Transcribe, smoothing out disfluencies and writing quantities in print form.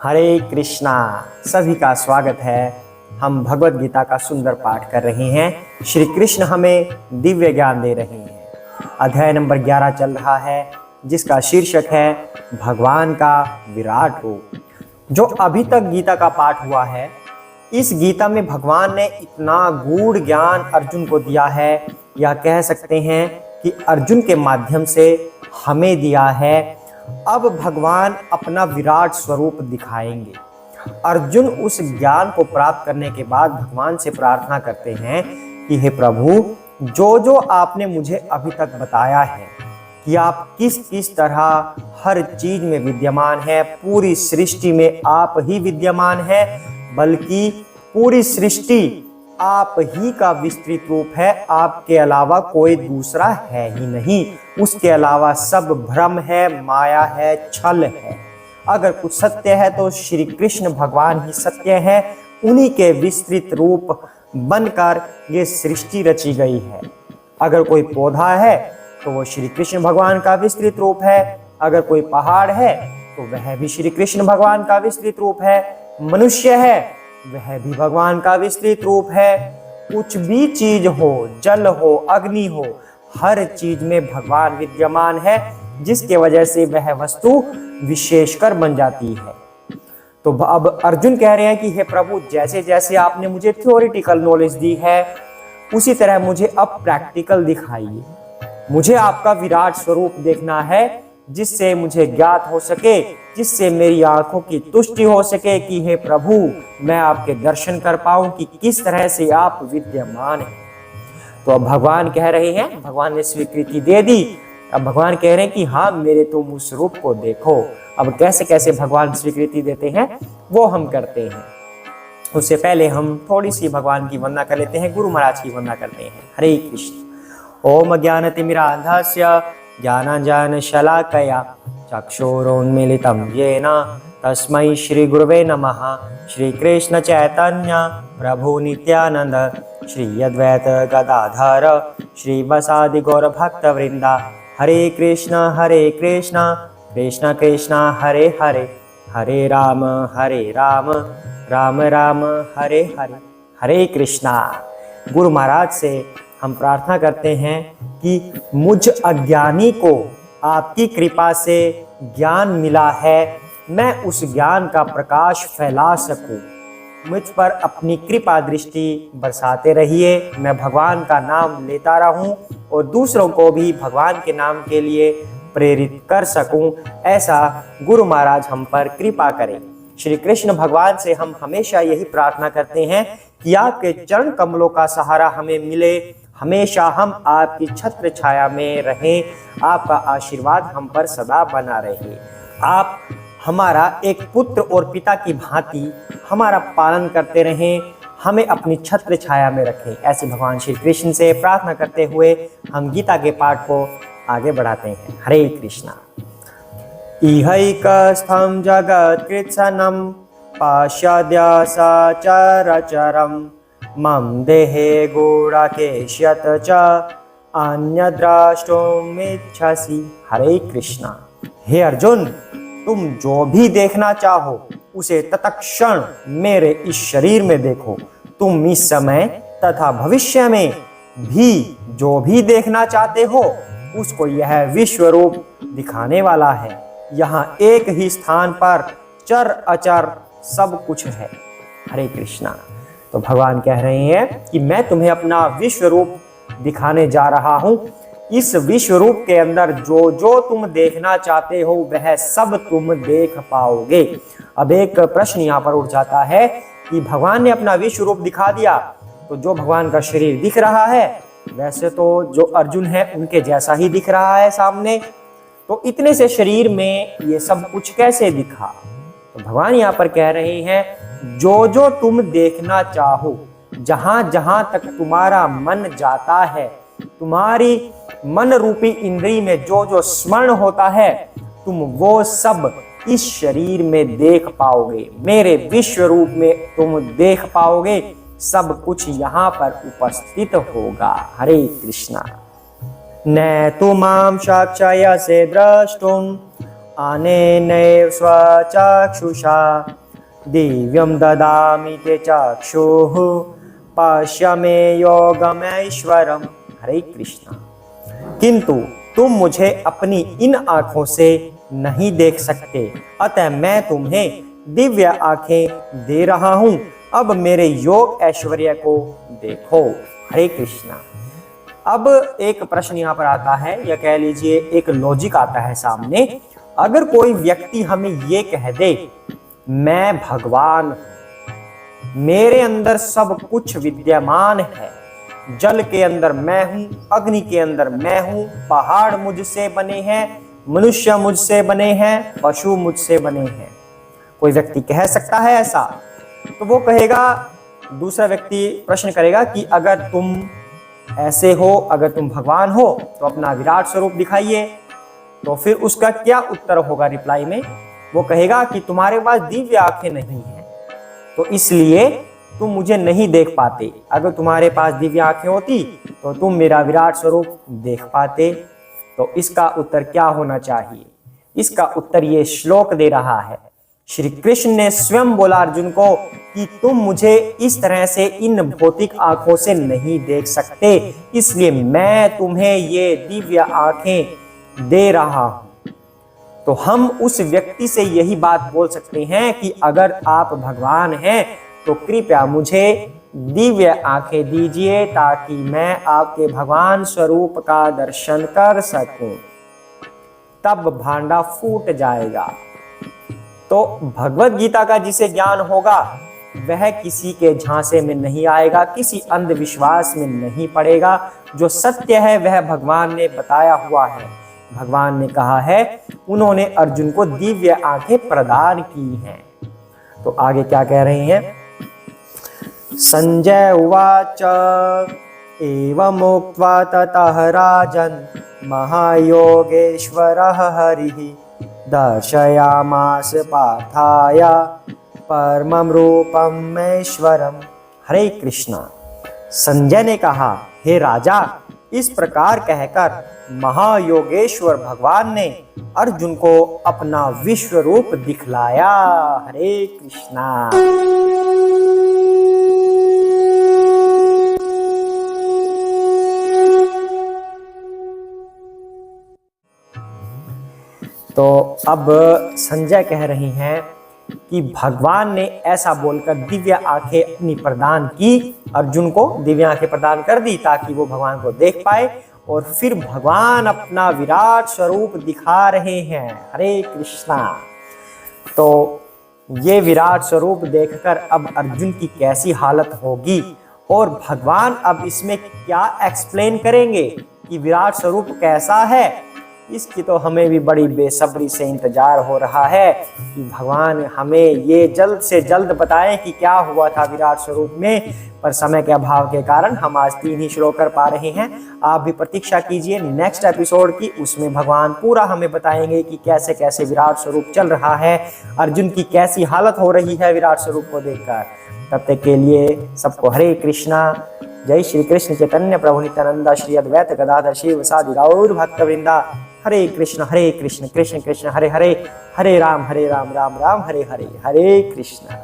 हरे कृष्णा। सभी का स्वागत है। हम भगवत गीता का सुंदर पाठ कर रहे हैं। श्री कृष्ण हमें दिव्य ज्ञान दे रहे हैं। अध्याय नंबर 11 चल रहा है, जिसका शीर्षक है भगवान का विराट रूप। जो अभी तक गीता का पाठ हुआ है, इस गीता में भगवान ने इतना गूढ़ ज्ञान अर्जुन को दिया है, या कह सकते हैं कि अर्जुन के माध्यम से हमें दिया है। अब भगवान अपना विराट स्वरूप दिखाएंगे। अर्जुन उस ज्ञान को प्राप्त करने के बाद भगवान से प्रार्थना करते हैं कि हे प्रभु, जो जो आपने मुझे अभी तक बताया है कि आप किस किस तरह हर चीज में विद्यमान है, पूरी सृष्टि में आप ही विद्यमान है, बल्कि पूरी सृष्टि आप ही का विस्तृत रूप है, आपके अलावा कोई दूसरा है ही नहीं। उसके अलावा सब भ्रम है, माया है, छल है। अगर कुछ सत्य है तो श्री कृष्ण भगवान ही सत्य है। उन्हीं के विस्तृत रूप बनकर ये सृष्टि रची गई है। अगर कोई पौधा है तो वो श्री कृष्ण भगवान का विस्तृत रूप है। अगर कोई पहाड़ है तो वह भी श्री कृष्ण भगवान का विस्तृत रूप है। मनुष्य है, वह भी भगवान का विस्तृत रूप है। कुछ भी चीज हो, जल हो, अग्नि हो, हर चीज में भगवान विद्यमान है, जिसके वजह से वह वस्तु विशेषकर बन जाती है। तो अब अर्जुन कह रहे हैं कि हे प्रभु, जैसे जैसे आपने मुझे थ्योरेटिकल नॉलेज दी है, उसी तरह मुझे अब प्रैक्टिकल दिखाइए। मुझे आपका विराट स्वरूप देखना है, जिससे मुझे ज्ञात हो सके, जिससे मेरी आंखों की तुष्टि हो सके कि हे प्रभु, मैं आपके दर्शन कर पाऊं कि किस तरह से आप विद्यमान हैं। तो अब भगवान कह रहे हैं, भगवान ने स्वीकृति दे दी। अब भगवान कह रहे हैं कि हाँ, मेरे तुम उस रूप को देखो। अब कैसे कैसे भगवान स्वीकृति देते हैं वो हम करते हैं। उससे पहले हम थोड़ी सी भगवान की वंदना कर लेते हैं, गुरु महाराज की वंदना करते हैं। हरे कृष्ण। ओम ज्ञानतिमिरान्धस्य ज्ञानाञ्जनशलाकया चक्षुरुन्मीलितं येन तस्मै श्री गुरुवे नमः। श्री कृष्ण चैतन्य प्रभु नित्यानंद श्री अद्वैत गदाधर श्रीवासादि गौर भक्त वृंदा। हरे कृष्ण कृष्ण कृष्ण हरे हरे, हरे राम राम राम हरे हरे। हरे कृष्णा। गुरु महाराज से हम प्रार्थना करते हैं कि मुझ अज्ञानी को आपकी कृपा से ज्ञान मिला है, मैं उस ज्ञान का प्रकाश फैला सकूं। मुझ पर अपनी कृपा दृष्टि बरसाते रहिए। मैं भगवान का नाम लेता रहूं और दूसरों को भी भगवान के नाम के लिए प्रेरित कर सकूं। ऐसा गुरु महाराज हम पर कृपा करें। श्री कृष्ण भगवान से हम हमेशा यही प्रार्थना करते हैं कि आपके चरण कमलों का सहारा हमें मिले, हमेशा हम आपकी छत्र छाया में रहें, आपका आशीर्वाद हम पर सदा बना रहे। आप हमारा एक पुत्र और पिता की भांति हमारा पालन करते रहें, हमें अपनी छत्र छाया में रखें। ऐसे भगवान श्री कृष्ण से प्रार्थना करते हुए हम गीता के पाठ को आगे बढ़ाते हैं। हरे कृष्णा। इहैकस्थं जगत्कृत्स्नं पाश्चाद्य सचराचरम् मम देहे गुणाकेश्यत च अन्यद्रष्टुमिच्छसि। हरे कृष्णा। हे अर्जुन, तुम जो भी देखना चाहो उसे तत्क्षण मेरे इस शरीर में देखो। तुम इस समय तथा भविष्य में भी जो भी देखना चाहते हो उसको यह विश्व रूप दिखाने वाला है। यहाँ एक ही स्थान पर चर अचर सब कुछ है। हरे कृष्णा। तो भगवान कह रहे हैं कि मैं तुम्हें अपना विश्व रूप दिखाने जा रहा हूं। इस विश्व रूप के अंदर जो जो तुम देखना चाहते हो वह सब तुम देख पाओगे। अब एक प्रश्न यहाँ पर उठ जाता है कि भगवान ने अपना विश्व रूप दिखा दिया, तो जो भगवान का शरीर दिख रहा है वैसे तो जो अर्जुन है उनके जैसा ही दिख रहा है सामने, तो इतने से शरीर में ये सब कुछ कैसे दिखा? तो भगवान यहाँ पर कह रहे हैं, जो जो तुम देखना चाहो, जहां जहां तक तुम्हारा मन जाता है, तुम्हारी मन रूपी इंद्री में जो जो स्मरण होता है, तुम वो सब इस शरीर में देख पाओगे। मेरे विश्व रूप में तुम देख पाओगे, सब कुछ यहाँ पर उपस्थित होगा। हरे कृष्णा। न तु मां साक्षायसे द्रष्टुं अनेनैव स्वचक्षुषा दिव्यं ददामि ते चक्षुः पश्य मे योगमैश्वरम्। हरे कृष्णा। किंतु तुम मुझे अपनी इन आंखों से नहीं देख सकते, अतः मैं तुम्हें दिव्य आंखें दे रहा हूं। अब मेरे योग ऐश्वर्य को देखो। हरे कृष्णा। अब एक प्रश्न यहाँ पर आता है, या कह लीजिए एक लॉजिक आता है सामने। अगर कोई व्यक्ति हमें ये कह दे मैं भगवान हूं, मेरे अंदर सब कुछ विद्यमान है, जल के अंदर मैं हूं, अग्नि के अंदर मैं हूं, पहाड़ मुझसे बने हैं, मनुष्य मुझसे बने हैं, पशु मुझसे बने हैं, कोई व्यक्ति कह सकता है ऐसा? तो वो कहेगा, दूसरा व्यक्ति प्रश्न करेगा कि अगर तुम ऐसे हो, अगर तुम भगवान हो तो अपना विराट स्वरूप दिखाइए। तो फिर उसका क्या उत्तर होगा रिप्लाई में? वो कहेगा कि तुम्हारे पास दिव्य आंखें नहीं है, तो इसलिए तुम मुझे नहीं देख पाते। अगर तुम्हारे पास दिव्य आंखें होती तो तुम मेरा विराट स्वरूप देख पाते। तो इसका उत्तर क्या होना चाहिए? इसका उत्तर ये श्लोक दे रहा है। श्री कृष्ण ने स्वयं बोला अर्जुन को कि तुम मुझे इस तरह से इन भौतिक आंखों से नहीं देख सकते, इसलिए मैं तुम्हें ये दिव्य आंखें दे रहा हूं। तो हम उस व्यक्ति से यही बात बोल सकते हैं कि अगर आप भगवान हैं तो कृपया मुझे दिव्य आंखें दीजिए, ताकि मैं आपके भगवान स्वरूप का दर्शन कर सकूं। तब भांडा फूट जाएगा। तो भगवत गीता का जिसे ज्ञान होगा वह किसी के झांसे में नहीं आएगा, किसी अंधविश्वास में नहीं पड़ेगा। जो सत्य है वह भगवान ने बताया हुआ है। भगवान ने कहा है, उन्होंने अर्जुन को दिव्य आंखें प्रदान की हैं। तो आगे क्या कह रहे हैं? संजय उवाच एवमुक्त्वा ततः राजन् महायोगेश्वरः हरिः दर्शयामास पार्थाय परमं रूपम् ऐश्वरम्। हरे कृष्णा। संजय ने कहा, हे राजा, इस प्रकार कहकर महायोगेश्वर भगवान ने अर्जुन को अपना विश्व रूप दिखलाया। हरे कृष्णा। तो अब संजय कह रही हैं कि भगवान ने ऐसा बोलकर दिव्य आंखें अपनी प्रदान की, अर्जुन को दिव्य आंखें प्रदान कर दी ताकि वो भगवान को देख पाए, और फिर भगवान अपना विराट स्वरूप दिखा रहे हैं। हरे कृष्णा। तो ये विराट स्वरूप देखकर अब अर्जुन की कैसी हालत होगी, और भगवान अब इसमें क्या एक्सप्लेन करेंगे कि विराट स्वरूप कैसा है, इसकी तो हमें भी बड़ी बेसब्री से इंतजार हो रहा है कि भगवान हमें ये जल्द से जल्द बताएं कि क्या हुआ था विराट स्वरूप में। पर समय के अभाव के कारण हम आज 3 ही श्लोक कर पा रहे हैं। आप भी प्रतीक्षा कीजिए नेक्स्ट एपिसोड की, उसमें भगवान पूरा हमें बताएंगे कि कैसे कैसे विराट स्वरूप चल रहा है, अर्जुन की कैसी हालत हो रही है विराट स्वरूप को देखकर। तब तक के लिए सबको हरे कृष्णा। जय श्री कृष्ण चैतन्य प्रभु नित्यानंद श्री अद्वैत गदाधर शिव सादि गौर भक्त वृंदा। हरे कृष्ण कृष्ण कृष्ण हरे हरे, हरे राम राम राम हरे हरे, हरे कृष्ण।